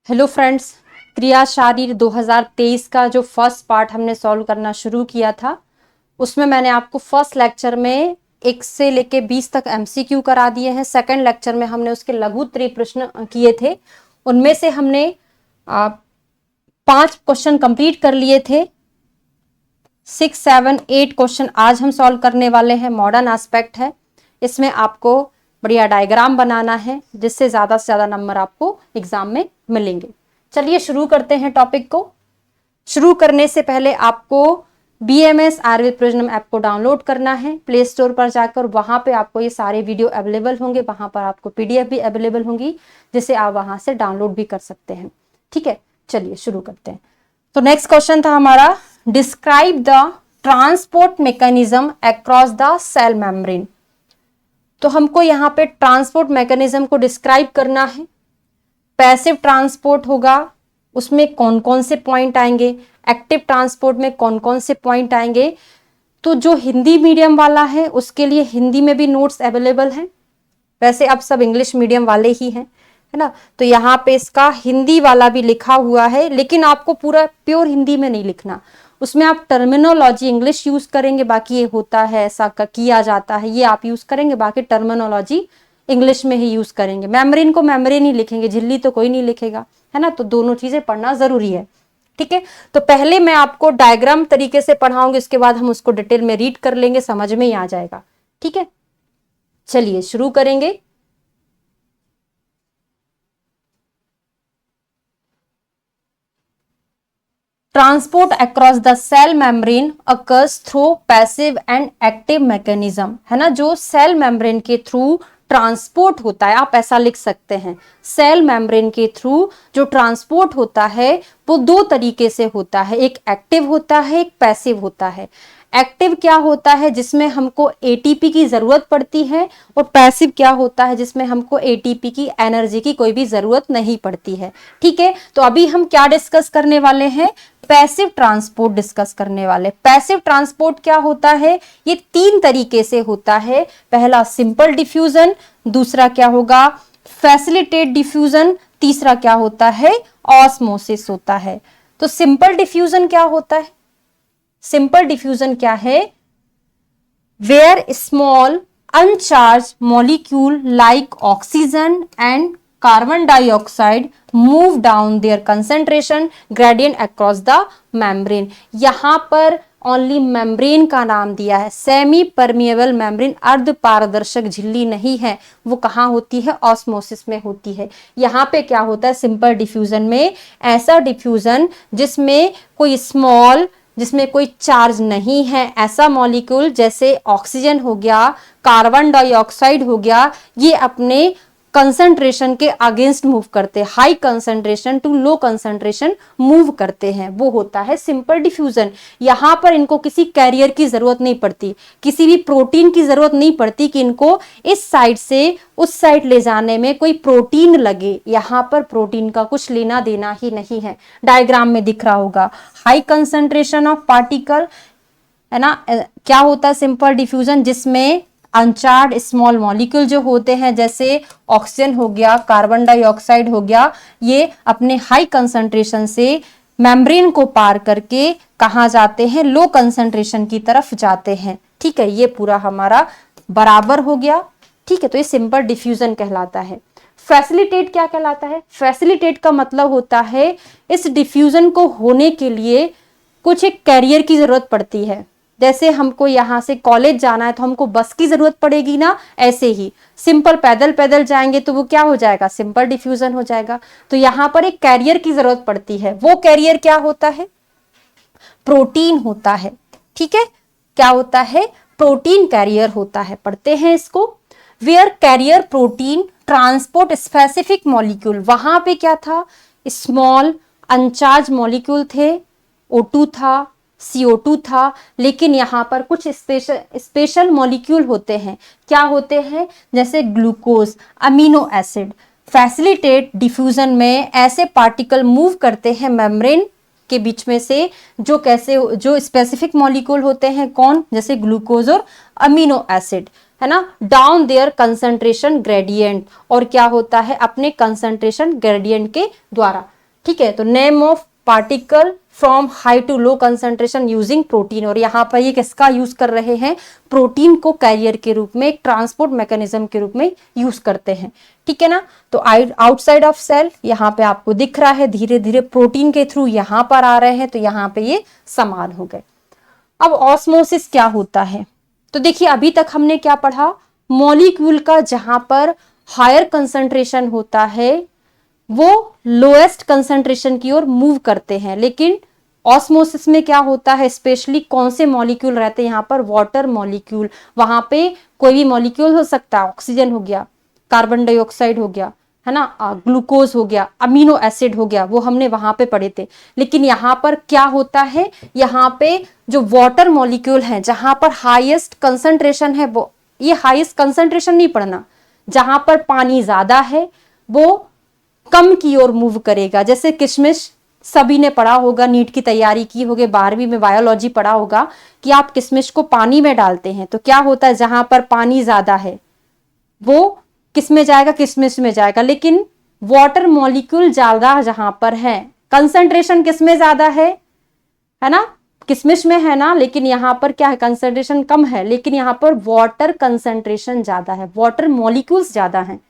Hello friends, क्रिया शारीर 2023 का जो फर्स्ट पार्ट हमने सॉल्व करना शुरू किया था उसमें मैंने आपको फर्स्ट लेक्चर में 1 से लेके 20 तक एमसीक्यू करा दिए हैं। सेकंड लेक्चर में हमने उसके लघु उत्तरीय प्रश्न किए थे। उनमें से हमने 5 क्वेश्चन कंप्लीट कर लिए थे। 6, 7, 8 क्वेश्चन आज हम सॉल्व करने वाले हैं। मॉडर्न एस्पेक्ट है, इसमें आपको बढ़िया डायग्राम बनाना है जिससे ज्यादा से ज्यादा नंबर आपको एग्जाम में मिलेंगे। चलिए शुरू करते हैं टॉपिक को। शुरू करने से पहले आपको BMS आयुर्वेद प्रिज्म ऐप को डाउनलोड करना है प्ले स्टोर पर जाकर। वहां पे आपको ये सारे वीडियो अवेलेबल होंगे, वहां पर आपको PDF भी अवेलेबल होंगी जिसे आप वहां से डाउनलोड भी कर सकते हैं। ठीक है, चलिए शुरू करते हैं। तो नेक्स्ट क्वेश्चन था हमारा, describe the transport mechanism across the cell membrane. तो हमको यहाँ पे ट्रांसपोर्ट मैकेनिज्म को डिस्क्राइब करना है। पैसिव ट्रांसपोर्ट होगा, उसमें कौन कौन से पॉइंट आएंगे, एक्टिव ट्रांसपोर्ट में कौन कौन से पॉइंट आएंगे। तो जो हिंदी मीडियम वाला है उसके लिए हिंदी में भी नोट्स अवेलेबल हैं। वैसे अब सब इंग्लिश मीडियम वाले ही हैं, है ना। तो यहाँ पे इसका हिंदी वाला भी लिखा हुआ है, लेकिन आपको पूरा प्योर हिंदी में नहीं लिखना। उसमें आप टर्मिनोलॉजी इंग्लिश यूज करेंगे, बाकी ये होता है ऐसा किया जाता है ये आप यूज करेंगे, बाकी टर्मिनोलॉजी इंग्लिश में ही यूज करेंगे। मेम्ब्रेन को मेम्ब्रेन ही लिखेंगे, झिल्ली तो कोई नहीं लिखेगा, है ना। तो दोनों चीजें पढ़ना जरूरी है। ठीक है, तो पहले मैं आपको डायग्राम तरीके से पढ़ाऊंगी, उसके बाद हम उसको डिटेल में रीड कर लेंगे, समझ में ही आ जाएगा। ठीक है, चलिए शुरू करेंगे। Transport across the cell membrane occurs through passive and active mechanism, है ना। जो सेल मेम्ब्रेन के थ्रू ट्रांसपोर्ट होता है, आप ऐसा लिख सकते हैं, सेल मेम्ब्रेन के थ्रू जो ट्रांसपोर्ट होता है वो 2 तरीके से होता है, एक एक्टिव होता है, एक पैसिव होता है। एक्टिव क्या होता है, जिसमें हमको ATP की जरूरत पड़ती है, और पैसिव क्या होता है, जिसमें हमको ATP की एनर्जी की कोई भी जरूरत नहीं पड़ती है। ठीक है, तो अभी हम क्या डिस्कस करने वाले हैं, पैसिव ट्रांसपोर्ट डिस्कस करने वाले। पैसिव ट्रांसपोर्ट क्या होता है, ये 3 तरीके से होता है। पहला सिंपल डिफ्यूजन, दूसरा क्या होगा फैसिलिटेट डिफ्यूजन, तीसरा क्या होता है ऑस्मोसिस होता है। तो सिंपल डिफ्यूजन क्या होता है, सिंपल डिफ्यूजन क्या है, where small uncharged molecule like oxygen and carbon dioxide move down their concentration gradient across the membrane. यहां पर ओनली मेम्ब्रेन का नाम दिया है, सेमी परमिएबल मेम्ब्रेन, अर्ध पारदर्शक झिल्ली नहीं है, वो कहाँ होती है ऑस्मोसिस में होती है। यहाँ पे क्या होता है सिंपल डिफ्यूजन में, ऐसा डिफ्यूजन जिसमें कोई स्मॉल, जिसमें कोई चार्ज नहीं है, ऐसा मॉलिक्यूल जैसे ऑक्सीजन हो गया, कार्बन डाइऑक्साइड हो गया, ये अपने कंसंट्रेशन के अगेंस्ट मूव करते हैं, high concentration to low concentration move करते हैं, वो होता है सिंपल डिफ्यूजन। यहां पर इनको किसी कैरियर की जरूरत नहीं पड़ती, किसी भी प्रोटीन की जरूरत नहीं पड़ती कि इनको इस साइड से उस साइड ले जाने में कोई प्रोटीन लगे। यहां पर प्रोटीन का कुछ लेना देना ही नहीं है। डायग्राम में दिख रहा होगा हाई कंसंट्रेशन ऑफ पार्टिकल, है ना। क्या होता है सिंपल डिफ्यूजन, जिसमें अनचार्ड स्मॉल मॉलिक्यूल जो होते हैं, जैसे ऑक्सीजन हो गया, कार्बन डाइऑक्साइड हो गया, ये अपने हाई कंसंट्रेशन से मेम्ब्रेन को पार करके कहाँ जाते हैं, लो कंसंट्रेशन की तरफ जाते हैं। ठीक है, ये पूरा हमारा बराबर हो गया। ठीक है, तो ये सिंपल डिफ्यूजन कहलाता है। फैसिलिटेट क्या कहलाता है, फैसिलिटेट का मतलब होता है इस डिफ्यूजन को होने के लिए कुछ एक कैरियर की जरूरत पड़ती है। जैसे हमको यहाँ से कॉलेज जाना है तो हमको बस की जरूरत पड़ेगी ना, ऐसे ही सिंपल पैदल पैदल जाएंगे तो वो क्या हो जाएगा, सिंपल डिफ्यूजन हो जाएगा। तो यहाँ पर एक कैरियर की जरूरत पड़ती है, वो कैरियर क्या होता है, प्रोटीन होता है। ठीक है, क्या होता है, प्रोटीन कैरियर होता है, पढ़ते हैं इसको। Where carrier protein transport specific molecule, वहां पे क्या था, स्मॉल अनचार्ज मॉलिक्यूल थे, O2 था, CO2 था, लेकिन यहाँ पर कुछ स्पेशल मॉलिक्यूल होते हैं। क्या होते हैं, जैसे glucose, amino acid. Facilitate diffusion में ऐसे पार्टिकल मूव करते हैं मेम्ब्रेन के बीच में से, जो कैसे, जो स्पेसिफिक मॉलिक्यूल होते हैं, कौन, जैसे ग्लूकोज और अमीनो एसिड, है ना, डाउन देयर कंसंट्रेशन ग्रेडियंट, और क्या होता है अपने कंसंट्रेशन ग्रेडियंट के द्वारा। ठीक है, तो name of particle from high to low concentration using protein, और यहाँ पर ये किसका यूज कर रहे हैं, प्रोटीन को कैरियर के रूप में, एक ट्रांसपोर्ट मैकेनिज्म के रूप में यूज करते हैं। ठीक है ना, तो आउटसाइड ऑफ सेल यहाँ पे आपको दिख रहा है, धीरे धीरे प्रोटीन के थ्रू यहाँ पर आ रहे हैं, तो यहाँ पे ये समान हो गए। अब ऑस्मोसिस क्या होता है, तो देखिए अभी तक हमने क्या पढ़ा, मॉलिक्यूल का जहां पर हायर कंसंट्रेशन होता है वो लोएस्ट कंसंट्रेशन की ओर मूव करते हैं, लेकिन ऑस्मोसिस में क्या होता है, स्पेशली कौन से मॉलिक्यूल रहते हैं यहाँ पर, वाटर मॉलिक्यूल, वहां पे कोई भी मॉलिक्यूल हो सकता है, ऑक्सीजन हो गया, कार्बन डाइऑक्साइड हो गया, है ना, ग्लूकोज हो गया, अमीनो एसिड हो गया, वो हमने वहां पे पढ़े थे। लेकिन यहाँ पर क्या होता है, यहाँ पे जो वाटर मॉलिक्यूल है जहां पर हाईएस्ट कंसंट्रेशन है, वो ये हाईएस्ट कंसंट्रेशन नहीं पढ़ना, जहां पर पानी ज्यादा है वो कम की ओर मूव करेगा। जैसे किशमिश सभी ने पढ़ा होगा, नीट की तैयारी की होगी, 12वीं में बायोलॉजी पढ़ा होगा कि आप किशमिश को पानी में डालते हैं तो क्या होता है, जहां पर पानी ज्यादा है वो किस में जाएगा, किशमिश में जाएगा। लेकिन वाटर मॉलिक्यूल ज्यादा जहां पर है, कंसंट्रेशन किस में ज्यादा है ना, किशमिश में है ना, लेकिन यहां पर क्या है, कंसंट्रेशन कम है, लेकिन यहां पर वाटर कंसंट्रेशन ज्यादा है, वाटर मॉलिक्यूल्स ज्यादा हैं।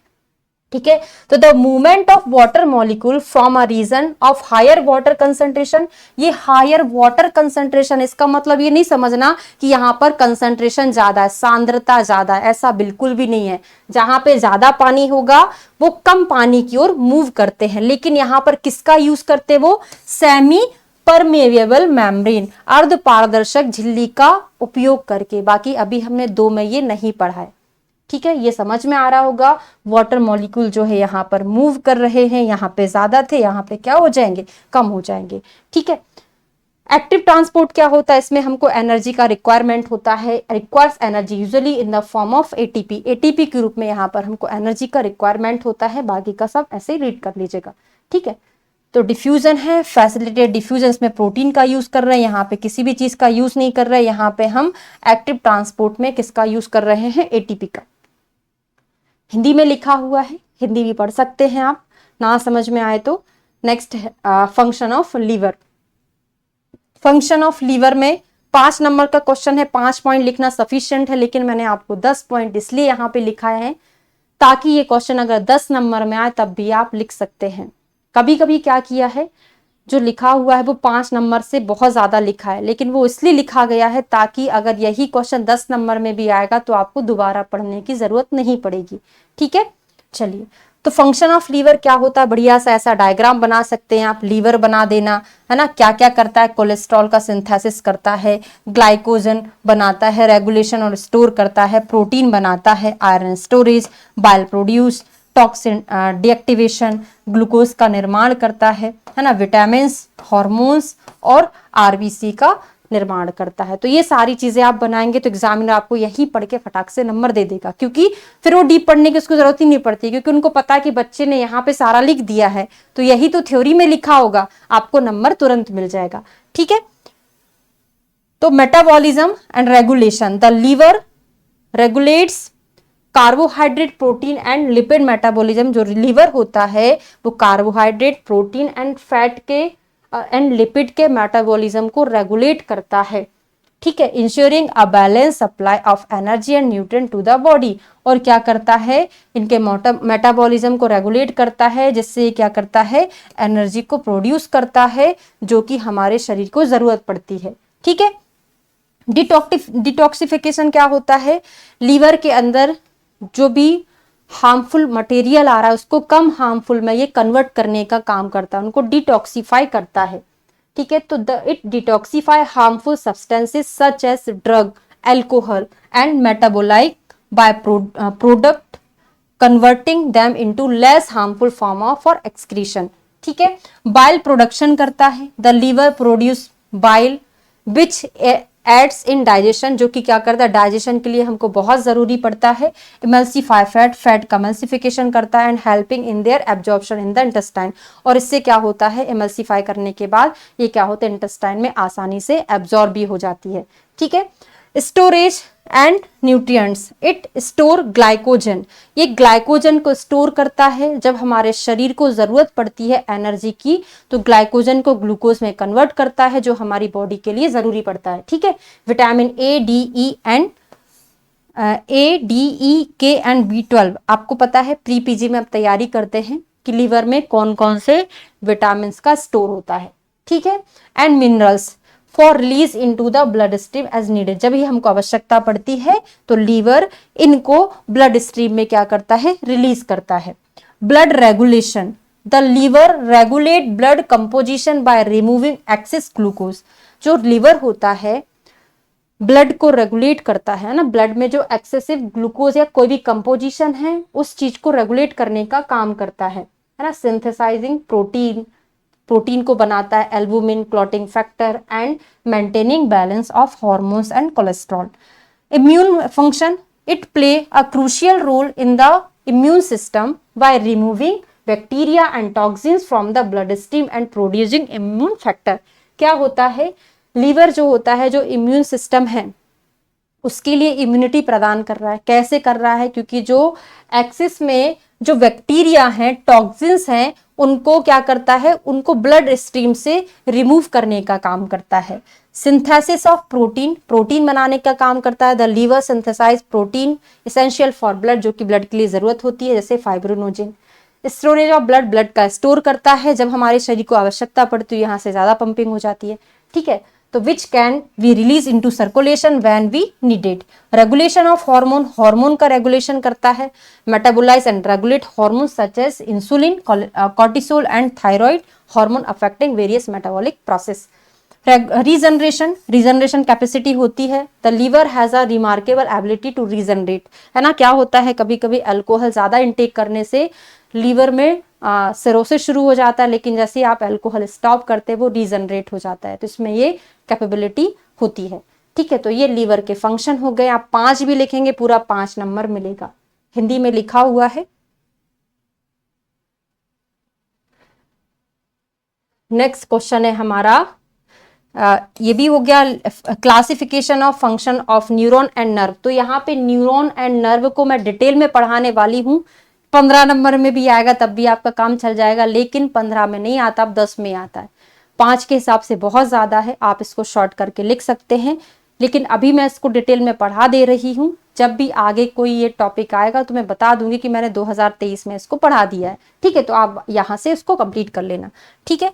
ठीक है, तो the movement of water molecule from a region of higher water concentration, ये हायर वाटर कंसंट्रेशन, इसका मतलब ये नहीं समझना कि यहां पर कंसंट्रेशन ज्यादा है, सांद्रता ज्यादा है, ऐसा बिल्कुल भी नहीं है। जहां पे ज्यादा पानी होगा वो कम पानी की ओर मूव करते हैं, लेकिन यहां पर किसका यूज करते, वो सेमी परमेएबल मेम्ब्रेन, अर्ध पारदर्शक झिल्ली का उपयोग करके। बाकी अभी हमने 2 में ये नहीं पढ़ा है। ठीक है, ये समझ में आ रहा होगा, वाटर मॉलिक्यूल जो है यहाँ पर मूव कर रहे हैं, यहाँ पे ज्यादा थे, यहाँ पे क्या हो जाएंगे, कम हो जाएंगे। ठीक है, एक्टिव ट्रांसपोर्ट क्या होता है, इसमें हमको एनर्जी का रिक्वायरमेंट होता है, requires energy usually in the form of ATP, ATP के रूप में यहाँ पर हमको एनर्जी का रिक्वायरमेंट होता है। बाकी का सब ऐसे ही रीड कर लीजिएगा। ठीक है, तो डिफ्यूजन है, फैसिलिटेटेड डिफ्यूजन में प्रोटीन का यूज कर रहे हैं, यहाँ पे किसी भी चीज का यूज नहीं कर रहे हैं, यहाँ पे हम एक्टिव ट्रांसपोर्ट में किसका यूज कर रहे हैं, एटीपी का। हिंदी में लिखा हुआ है, हिंदी भी पढ़ सकते हैं आप, ना समझ में आए तो। Next function of liver, function of liver में 5 नंबर का क्वेश्चन है, 5 पॉइंट लिखना सफिशिएंट है, लेकिन मैंने आपको 10 पॉइंट इसलिए यहाँ पे लिखा है ताकि ये क्वेश्चन अगर 10 नंबर में आए तब भी आप लिख सकते हैं। कभी कभी क्या किया है, जो लिखा हुआ है वो 5 नंबर से बहुत ज्यादा लिखा है, लेकिन वो इसलिए लिखा गया है ताकि अगर यही क्वेश्चन 10 नंबर में भी आएगा तो आपको दोबारा पढ़ने की जरूरत नहीं पड़ेगी। ठीक है, चलिए, तो फंक्शन ऑफ लीवर क्या होता है, बढ़िया सा ऐसा डायग्राम बना सकते हैं आप, लीवर बना देना, है ना। क्या क्या करता है, कोलेस्ट्रॉल का सिंथेसिस करता है, ग्लाइकोजन बनाता है, रेगुलेशन और स्टोर करता है, प्रोटीन बनाता है, iron storage, bile produce, toxin deactivation, glucose का निर्माण करता है ना, विटामिन, हार्मोन्स और आरबीसी का निर्माण करता है। तो ये सारी चीजें आप बनाएंगे तो एग्जामिनर आपको यही पढ़ के फटाक से नंबर दे देगा, क्योंकि फिर वो डीप पढ़ने की उसको जरूरत ही नहीं पड़ती, क्योंकि उनको पता है कि बच्चे ने यहाँ पे सारा लिख दिया है तो यही तो थ्योरी में लिखा होगा, आपको नंबर तुरंत मिल जाएगा। ठीक है, तो metabolism and regulation, the liver regulates carbohydrate, protein and lipid metabolism. जो लीवर होता है वो कार्बोहाइड्रेट, प्रोटीन एंड फैट के एंड लिपिड के मेटाबॉलिज्म को रेगुलेट करता है। ठीक है, ensuring a balance supply of energy and nutrient to the body. और क्या करता है, इनके मेटाबॉलिज्म को रेगुलेट करता है, जिससे क्या करता है, एनर्जी को प्रोड्यूस करता है जो कि हमारे शरीर को जरूरत पड़ती है। ठीक है, डिटॉक्सिफिकेशन क्या होता है, लीवर के अंदर जो भी हार्मफुल मटेरियल आ रहा है उसको कम हार्मफुल में ये कन्वर्ट करने का काम करता है, उनको डिटॉक्सिफाई करता है। ठीक है, तो it detoxify harmful substances such as drug, alcohol and metabolite by product converting them into less harmful form of for excretion. ठीक है, बाइल प्रोडक्शन करता है, the liver produce bile which aids in digestion, जो कि क्या करता है, digestion के लिए हमको बहुत जरूरी पड़ता है। इमल्सिफाई फैट, फैट का एमल्सिफिकेशन करता है and helping in their absorption in the intestine. और इससे क्या होता है, इमल्सिफाई करने के बाद ये क्या होता है, इंटेस्टाइन में आसानी से एब्जॉर्ब भी हो जाती है। ठीक है, storage and nutrients, it store glycogen, ये ग्लाइकोजन को स्टोर करता है। जब हमारे शरीर को जरूरत पड़ती है एनर्जी की तो ग्लाइकोजन को ग्लूकोज में कन्वर्ट करता है, जो हमारी बॉडी के लिए जरूरी पड़ता है। ठीक है, vitamin A, D, E and के एंड B12, आपको पता है प्री पीजी में अब तैयारी करते हैं कि लीवर में कौन कौन से विटामिन का स्टोर होता है। ठीक है, and minerals for release into the blood stream as needed, जब ही हमको आवश्यकता पड़ती है तो लीवर इनको ब्लड स्ट्रीम में क्या करता है, रिलीज करता है। Blood regulation, the liver regulate blood composition by removing excess glucose, जो लीवर होता है ब्लड को रेगुलेट करता है ना, ब्लड में जो एक्सेसिव ग्लूकोज या कोई भी कंपोजिशन है उस चीज को रेगुलेट करने का काम करता है ना। सिंथेसाइजिंग प्रोटीन, प्रोटीन को बनाता है, albumin, clotting factor and maintaining balance of hormones and cholesterol. Immune function, it play a crucial role in the immune system by removing bacteria and toxins from the blood stream and producing immune factor. क्या होता है, liver जो होता है, जो immune system है उसके लिए इम्यूनिटी प्रदान कर रहा है। कैसे कर रहा है, क्योंकि जो एक्सिस में जो बैक्टीरिया हैं, टॉक्सिन्स हैं, उनको क्या करता है, उनको ब्लड स्ट्रीम से रिमूव करने का काम करता है। सिंथेसिस ऑफ प्रोटीन, प्रोटीन बनाने का काम करता है। The liver synthesize protein essential for blood, जो कि ब्लड के लिए जरूरत होती है, जैसे fibrinogen. Storage of blood, blood का स्टोर करता है, जब हमारे शरीर को आवश्यकता पड़ती है यहाँ से ज्यादा पंपिंग हो जाती है। ठीक है, तो which can we release into circulation when we need it. Regulation of hormone, hormone का रेगुलेशन करता है। Metabolize and regulate hormone such as insulin, cortisol and thyroid hormone affecting various metabolic process. Regeneration, regeneration capacity होती है। The liver has a remarkable ability to regenerate, है ना। क्या होता है, कभी कभी अल्कोहल ज्यादा इंटेक करने से लीवर में सिरोसिस शुरू हो जाता है, लेकिन जैसे आप अल्कोहल स्टॉप करते हैं वो रीजनरेट हो जाता है, तो इसमें ये कैपेबिलिटी होती है। ठीक है, तो ये लीवर के फंक्शन हो गए। आप 5 भी लिखेंगे, पूरा 5 नंबर मिलेगा, हिंदी में लिखा हुआ है। नेक्स्ट क्वेश्चन है हमारा, ये भी हो गया classification of function of neuron and nerve. तो यहाँ पे न्यूरॉन एंड नर्व को मैं डिटेल में पढ़ाने वाली हूँ। 15 नंबर में भी आएगा तब भी आपका काम चल जाएगा, लेकिन 15 में नहीं आता, अब 10 में आता है। 5 के हिसाब से बहुत ज्यादा है, आप इसको शॉर्ट करके लिख सकते हैं, लेकिन अभी मैं इसको डिटेल में पढ़ा दे रही हूँ। जब भी आगे कोई ये टॉपिक आएगा तो मैं बता दूंगी कि मैंने 2023 में इसको पढ़ा दिया है। ठीक है, तो आप यहाँ से इसको कंप्लीट कर लेना। ठीक है,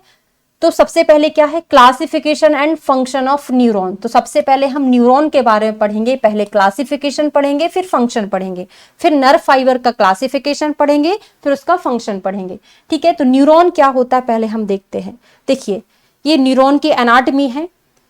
तो सबसे पहले क्या है, classification and function of neuron. तो सबसे पहले हम न्यूरॉन के बारे में पढ़ेंगे, पहले क्लासिफिकेशन पढ़ेंगे, फिर फंक्शन पढ़ेंगे, फिर नर्व फाइबर का क्लासिफिकेशन पढ़ेंगे, फिर उसका फंक्शन पढ़ेंगे। ठीक है, तो न्यूरॉन क्या होता है पहले हम देखते हैं। देखिए, ये न्यूरॉन की एनाटमी है।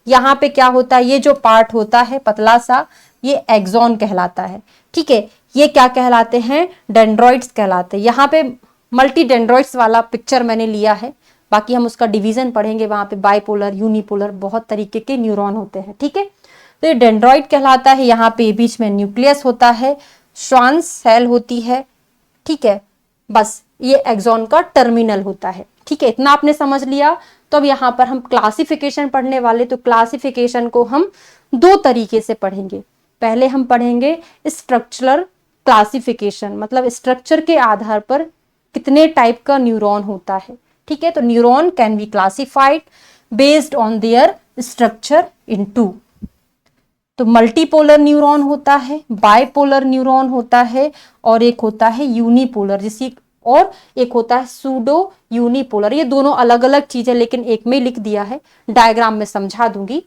यहाँ पे क्या होता है, ये जो पार्ट होता है पतला सा, ये एक्सॉन कहलाता है। ठीक है, ये क्या कहलाते हैं, डेंड्रॉइड्स कहलाते हैं। यहाँ पे मल्टी डेंड्रॉइड्स वाला पिक्चर मैंने लिया है, बाकी हम उसका डिवीजन पढ़ेंगे। वहां पे बाइपोलर, यूनिपोलर, बहुत तरीके के न्यूरॉन होते हैं। ठीक है, तो ये डेंड्रॉइड कहलाता है। यहाँ पे बीच में न्यूक्लियस होता है, श्वांस सेल होती है। ठीक है, बस ये एक्सॉन का टर्मिनल होता है। ठीक है, इतना आपने समझ लिया। तो अब यहाँ पर हम क्लासिफिकेशन पढ़ने वाले, तो क्लासिफिकेशन को हम 2 तरीके से पढ़ेंगे। पहले हम पढ़ेंगे स्ट्रक्चरल क्लासिफिकेशन, मतलब स्ट्रक्चर के आधार पर कितने टाइप का न्यूरॉन होता है। ठीक है, तो neuron can be classified based on their structure in 2। तो मल्टीपोलर न्यूरॉन होता है, बाइपोलर न्यूरॉन होता है, और एक होता है यूनिपोलर, जिसी और एक होता है सूडो यूनिपोलर। ये दोनों अलग अलग चीजें, लेकिन एक में लिख दिया है, डायग्राम में समझा दूंगी।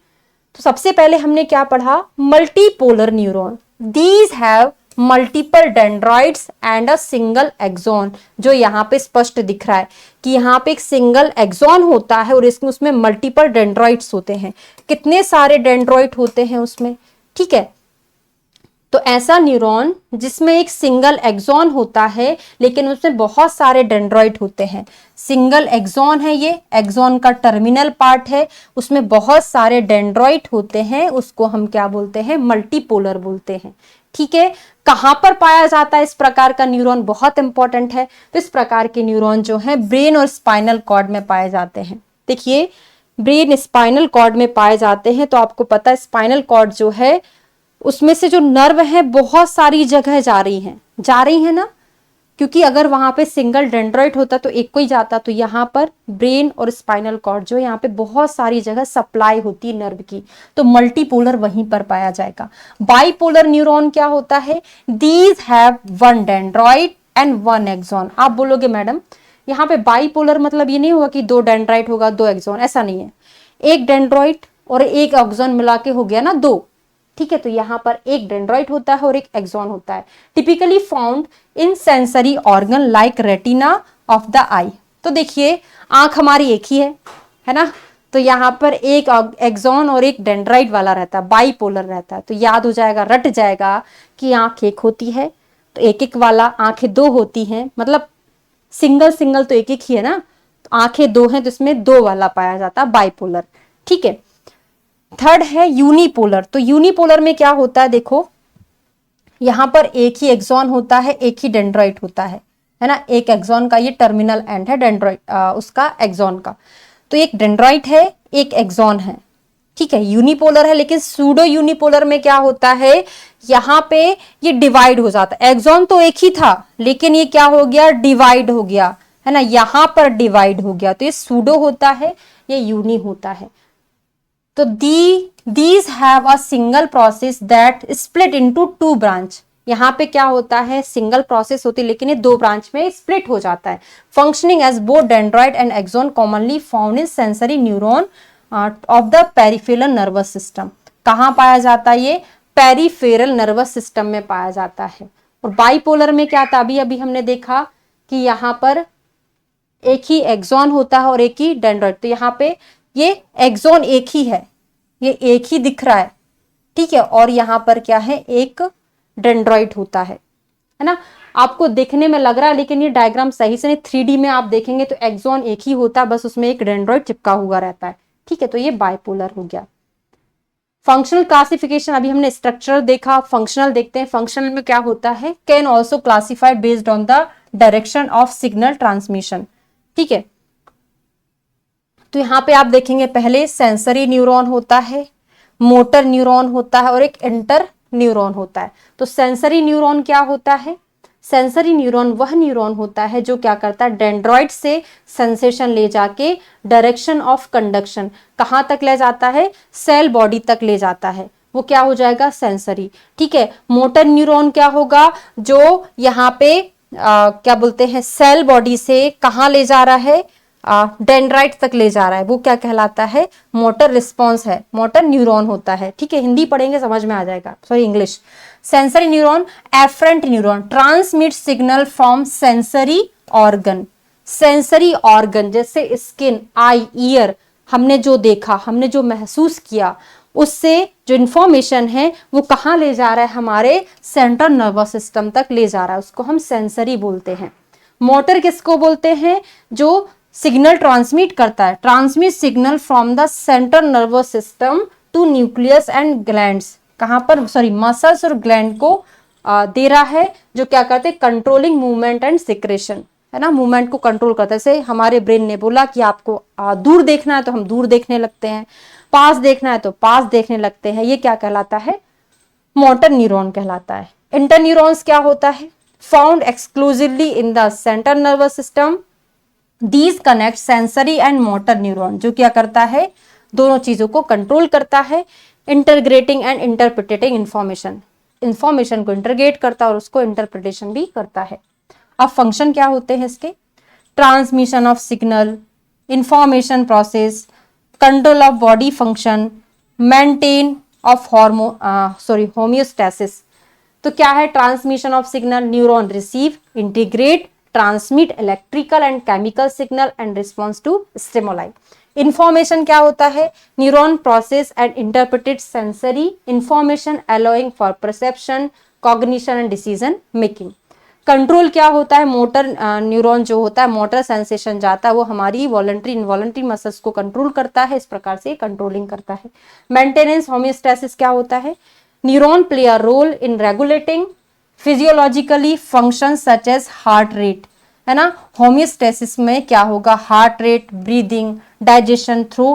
तो सबसे पहले हमने क्या पढ़ा, multipolar neuron. These have multiple dendroids and a single axon. जो यहाँ पे स्पष्ट दिख रहा है कि यहाँ पे एक सिंगल एक्सॉन होता है और इसमें उसमें मल्टीपल डेंड्रॉइड्स होते हैं। कितने सारे डेंड्रॉइड होते हैं उसमें। ठीक है, तो ऐसा न्यूरॉन जिसमें एक सिंगल एक्सॉन होता है लेकिन उसमें बहुत सारे डेंड्रॉइड होते हैं। सिंगल एक्सॉन है, ये एक्सॉन का टर्मिनल पार्ट है, उसमें बहुत सारे डेंड्रॉइड होते हैं, उसको हम क्या बोलते हैं, मल्टीपोलर बोलते हैं। ठीक है, कहां पर पाया जाता है इस प्रकार का न्यूरॉन, बहुत इंपॉर्टेंट है। तो इस प्रकार के न्यूरॉन जो है ब्रेन और स्पाइनल कॉर्ड में पाए जाते हैं। देखिए, ब्रेन स्पाइनल कॉर्ड में पाए जाते हैं। तो आपको पता है स्पाइनल कॉर्ड जो है उसमें से जो नर्व है बहुत सारी जगह जा रही है ना, क्योंकि अगर वहां पे सिंगल डेंड्राइट होता तो एक को ही जाता, तो यहाँ पर ब्रेन और स्पाइनल कॉर्ड जो यहाँ पे बहुत सारी जगह सप्लाई होती है नर्व की, तो मल्टीपोलर वहीं पर पाया जाएगा। बाइपोलर न्यूरॉन क्या होता है, these have one dendrite and one axon. आप बोलोगे मैडम यहाँ पे बाइपोलर मतलब ये नहीं होगा कि दो डेंड्राइट होगा दो एक्सॉन, ऐसा नहीं है, एक डेंड्राइट और एक एक्सॉन मिला के हो गया ना दो, ठीक है। तो यहां पर एक डेंड्राइट होता है और एक एक्सॉन होता है, typically found in sensory organ like retina of the eye. तो देखिए आंख हमारी एक ही है ना, तो यहाँ पर एक एक्सॉन और एक डेंड्राइट वाला रहता है, बाइपोलर रहता है, तो याद हो जाएगा, रट जाएगा कि आंख एक होती है तो एक एक वाला, आंखें दो होती हैं, मतलब सिंगल सिंगल तो एक एक ही है ना, तो आंखें दो हैं तो इसमें दो वाला पाया जाता है बाइपोलर, ठीक है। थर्ड है यूनिपोलर। तो यूनिपोलर में क्या होता है, देखो यहां पर एक ही एक्सॉन होता है, एक ही डेंड्राइट होता है ना, एक एक्सॉन का ये टर्मिनल एंड है डेंड्राइट उसका एक्सॉन का, तो एक डेंड्राइट है एक एक्सॉन है, ठीक है। यूनिपोलर है, लेकिन सूडो यूनिपोलर में क्या होता है, यहां पे ये डिवाइड हो जाता है, एक्सॉन तो एक ही था लेकिन ये क्या हो गया, डिवाइड हो गया, है ना, यहां पर डिवाइड हो गया, तो ये सूडो होता है, ये यूनी होता है। तो these have a single process that split into two branch। यहाँ पे क्या होता है, सिंगल प्रोसेस होती है लेकिन ये दो ब्रांच में स्प्लिट हो जाता है। Functioning as both dendrite and axon commonly found in sensory neuron of the peripheral nervous system. कहाँ पाया जाता है ये, पेरिफेरल नर्वस सिस्टम में पाया जाता है। और बाइपोलर में क्या था, अभी अभी हमने देखा कि यहाँ पर एक ही एक्सॉन होता है और एक ही डेंड्राइट, तो यहाँ पे ये एक्सॉन एक ही है, ये एक ही दिख रहा है, ठीक है, और यहां पर क्या है, एक डेंड्राइट होता है ना। आपको देखने में लग रहा है लेकिन ये डायग्राम सही से नहीं, 3D में आप देखेंगे तो एक्सॉन एक ही होता है, बस उसमें एक डेंड्राइट चिपका हुआ रहता है, ठीक है। तो ये बाइपोलर हो गया। फंक्शनल क्लासिफिकेशन, अभी हमने स्ट्रक्चरल देखा, फंक्शनल देखते हैं। फंक्शनल में क्या होता है, can also classified based on the direction of signal transmission, ठीक है। तो यहाँ पे आप देखेंगे पहले सेंसरी न्यूरॉन होता है, मोटर न्यूरॉन होता है और एक इंटर न्यूरॉन होता है। तो सेंसरी न्यूरॉन क्या होता है, सेंसरी न्यूरॉन वह न्यूरॉन होता है जो क्या करता है, डेंड्राइट से सेंसेशन ले जाके डायरेक्शन ऑफ कंडक्शन कहाँ तक ले जाता है, सेल बॉडी तक ले जाता है, वो क्या हो जाएगा, सेंसरी, ठीक है। मोटर न्यूरॉन क्या होगा, जो यहाँ पे क्या बोलते हैं, सेल बॉडी से कहाँ ले जा रहा है, डेंड्राइट तक ले जा रहा है, वो क्या कहलाता है, मोटर रिस्पॉन्स है, मोटर न्यूरॉन होता है, ठीक है। हिंदी पढ़ेंगे समझ में आ जाएगा, sorry English. Sensory neuron, afferent neuron transmit signal from sensory organ, sensory organ जैसे स्किन, आई, ईयर, हमने जो देखा, हमने जो महसूस किया, उससे जो इंफॉर्मेशन है वो कहाँ ले जा रहा है, हमारे सेंट्रल नर्वस सिस्टम तक ले जा रहा है, उसको हम सेंसरी बोलते हैं। मोटर किसको बोलते हैं, जो सिग्नल ट्रांसमिट करता है, transmit signal from the central nervous system to nucleus and glands, कहां पर, सॉरी मसल्स और ग्लैंड को दे रहा है, जो क्या करते हैं, कंट्रोलिंग मूवमेंट एंड सिक्रेशन, है ना, मूवमेंट को कंट्रोल करता है। जैसे हमारे ब्रेन ने बोला कि आपको दूर देखना है तो हम दूर देखने लगते हैं, पास देखना है तो पास देखने लगते हैं, ये क्या कहलाता है, मोटर न्यूरॉन कहलाता है। इंटर न्यूरॉन्स क्या होता है, found exclusively in the central nervous system, these connect sensory and motor neuron, जो क्या करता है, दोनों चीजों को कंट्रोल करता है, इंटरग्रेटिंग एंड इंटरप्रिटेटिंग इंफॉर्मेशन, इंफॉर्मेशन को इंटरग्रेट करता है और उसको इंटरप्रिटेशन भी करता है। अब फंक्शन क्या होते हैं इसके, transmission of signal, information process, control of body function, maintain of homeostasis. तो क्या है, transmission of signal, neuron receive, integrate, transmit electrical and chemical signal and response to stimuli. Information क्या होता है, neuron process and interpreted sensory information allowing for perception, cognition and decision making. Control क्या होता है, motor neuron जो होता है, motor sensation जाता है, वो हमारी वॉलंटरी इनवॉलंटरी मसल्स को कंट्रोल करता है, इस प्रकार से कंट्रोलिंग करता है। मेंटेनेंस होम्योस्टेसिस क्या होता है, neuron play a role in regulating physiologically function such as heart rate, है ना। होम्योस्टेसिस में क्या होगा, heart rate, breathing, digestion through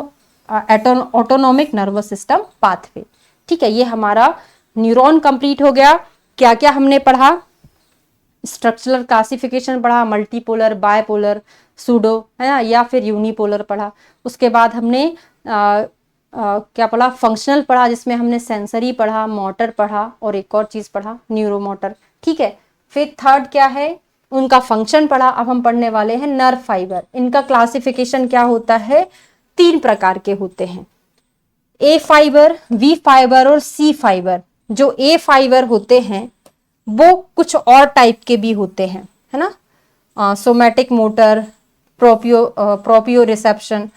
autonomic nervous system pathway, ठीक है। ये हमारा न्यूरॉन कंप्लीट हो गया। क्या क्या हमने पढ़ा? स्ट्रक्चरल क्लासिफिकेशन पढ़ा, मल्टीपोलर, बायपोलर, सूडो, है ना, या फिर यूनिपोलर पढ़ा। उसके बाद हमने क्या पढ़ा? फंक्शनल पढ़ा, जिसमें हमने सेंसरी पढ़ा, मोटर पढ़ा और एक और चीज पढ़ा, न्यूरोमोटर। ठीक है। फिर थर्ड क्या है? उनका फंक्शन पढ़ा। अब हम पढ़ने वाले हैं नर्व फाइबर। इनका क्लासिफिकेशन क्या होता है? 3 प्रकार के होते हैं, ए फाइबर, बी फाइबर और सी फाइबर। जो ए फाइबर होते हैं वो कुछ और टाइप के भी होते हैं, है ना, सोमैटिक मोटर, प्रोपियो रिसेप्शन।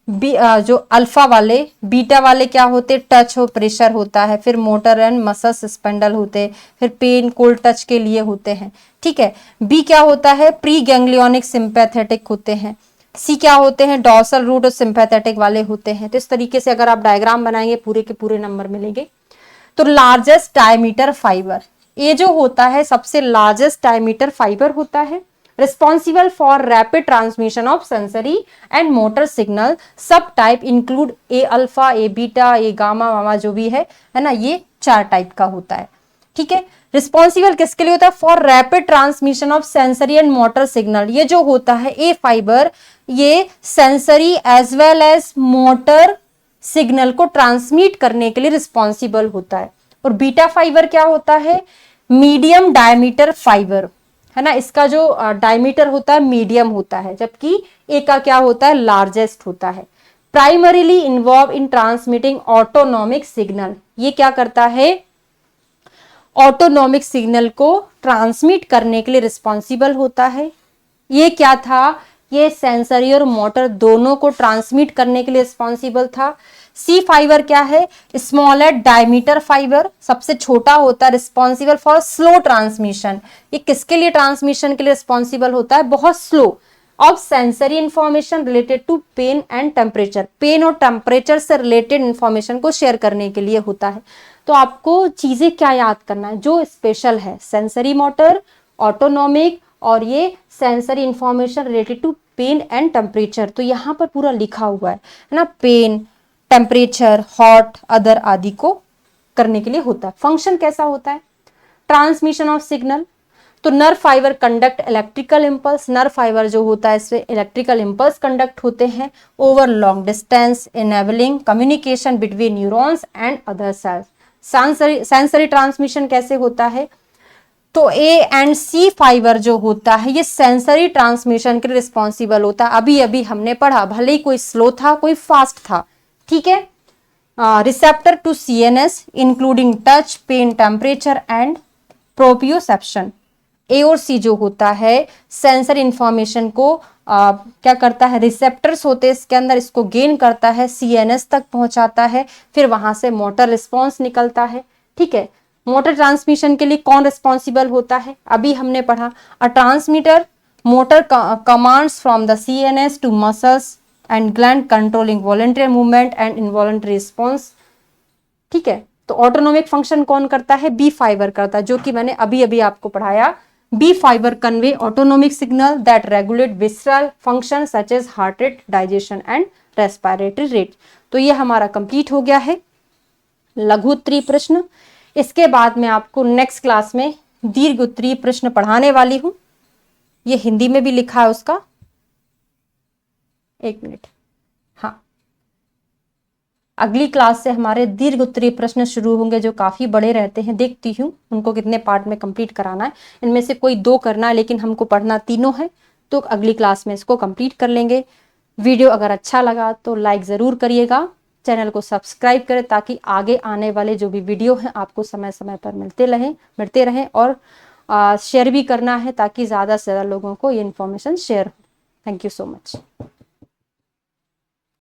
जो अल्फा वाले, बीटा वाले क्या होते? टच हो, प्रेशर होता है। फिर मोटर एंड मसल सस्पेंडल होते हैं। फिर पेन, कोल्ड टच के लिए होते हैं। ठीक है। बी क्या होता है? प्री गैंग्लियोनिक सिंपैथेटिक होते हैं। सी क्या होते हैं? डॉर्सल रूट और सिंपैथेटिक वाले होते हैं। तो इस तरीके से अगर आप डायग्राम बनाएंगे पूरे के पूरे नंबर मिलेंगे। तो लार्जेस्ट डायमीटर फाइबर, ये जो होता है सबसे लार्जेस्ट डायमीटर फाइबर होता है, responsible for rapid transmission of sensory and motor signal. सब टाइप इंक्लूड ए अल्फा, ए बीटा, ए गामा वामा, जो भी है ना, ये 4 टाइप का होता है। ठीक है। रिस्पॉन्सिबल किसके लिए होता है? For rapid transmission of sensory and motor signal. ये जो होता है ए फाइबर, ये sensory as well as motor signal को ट्रांसमिट करने के लिए रिस्पॉन्सिबल होता है। और बीटा फाइबर क्या होता है? मीडियम डायमीटर फाइबर, है ना। इसका जो डायमीटर होता है मीडियम होता है, जबकि ए का क्या होता है? लार्जेस्ट होता है। Primarily involve in transmitting autonomic signal. ये क्या करता है? ऑटोनॉमिक सिग्नल को ट्रांसमिट करने के लिए रिस्पॉन्सिबल होता है। ये क्या था? ये सेंसरी और मोटर दोनों को ट्रांसमिट करने के लिए रिस्पॉन्सिबल था। सी फाइबर क्या है? स्मॉलर डायमीटर फाइबर, सबसे छोटा होता है, रिस्पॉन्सिबल फॉर स्लो ट्रांसमिशन। ये किसके लिए ट्रांसमिशन के लिए रिस्पॉन्सिबल होता है? बहुत slow. Of sensory information related to pain and temperature, pain और टेम्परेचर से रिलेटेड इंफॉर्मेशन को शेयर करने के लिए होता है। तो आपको चीजें क्या याद करना है जो स्पेशल है? सेंसरी मोटर, ऑटोनॉमिक, और ये sensory information related to pain and temperature. तो यहाँ पर पूरा लिखा हुआ है ना, पेन, टेम्परेचर, हॉट, अदर आदि को करने के लिए होता है। फंक्शन कैसा होता है? Transmission of signal. तो nerve fibre conduct electrical impulse. Nerve fibre जो होता है इससे इलेक्ट्रिकल इंपल्स कंडक्ट होते हैं over long distance, enabling communication between neurons and other cells. Sensory transmission कैसे होता है? तो ए एंड सी फाइबर जो होता है ये सेंसरी ट्रांसमिशन के लिए रिस्पॉन्सिबल होता है। अभी अभी हमने पढ़ा, भले ही कोई स्लो था कोई फास्ट था। ठीक है। Receptor to CNS including touch, pain, temperature and proprioception. A और सी जो होता है सेंसर इंफॉर्मेशन को क्या करता है? रिसेप्टर्स होते हैं इसके अंदर, इसको गेन करता है, सीएनएस तक पहुंचाता है, फिर वहां से मोटर रिस्पॉन्स निकलता है। ठीक है। मोटर ट्रांसमिशन के लिए कौन रिस्पॉन्सिबल होता है? अभी हमने पढ़ा, a transmitter motor commands from the CNS to muscles and gland controlling voluntary movement and involuntary response. ठीक है। तो ऑटोनोमिक फंक्शन कौन करता है? बी फाइबर करता है, जो कि मैंने अभी अभी आपको पढ़ाया। B fiber convey autonomic signal that regulate visceral function such as heart rate, digestion and respiratory rate. तो ये हमारा कंप्लीट हो गया है लघु उत्तरीय प्रश्न। इसके बाद मैं आपको नेक्स्ट क्लास में दीर्घ उत्तरीय प्रश्न पढ़ाने वाली हूं। ये हिंदी में भी लिखा है उसका, 1 मिनट। हाँ, अगली क्लास से हमारे दीर्घ उत्तरीय प्रश्न शुरू होंगे जो काफी बड़े रहते हैं। देखती हूँ उनको कितने पार्ट में कंप्लीट कराना है। इनमें से कोई 2 करना है, लेकिन हमको पढ़ना तीनों है, तो अगली क्लास में इसको कंप्लीट कर लेंगे। वीडियो अगर अच्छा लगा तो लाइक जरूर करिएगा, चैनल को सब्सक्राइब करें ताकि आगे आने वाले जो भी वीडियो हैं आपको समय समय पर मिलते रहें और शेयर भी करना है ताकि ज़्यादा से ज़्यादा लोगों को ये इन्फॉर्मेशन शेयर हो। Thank you so much.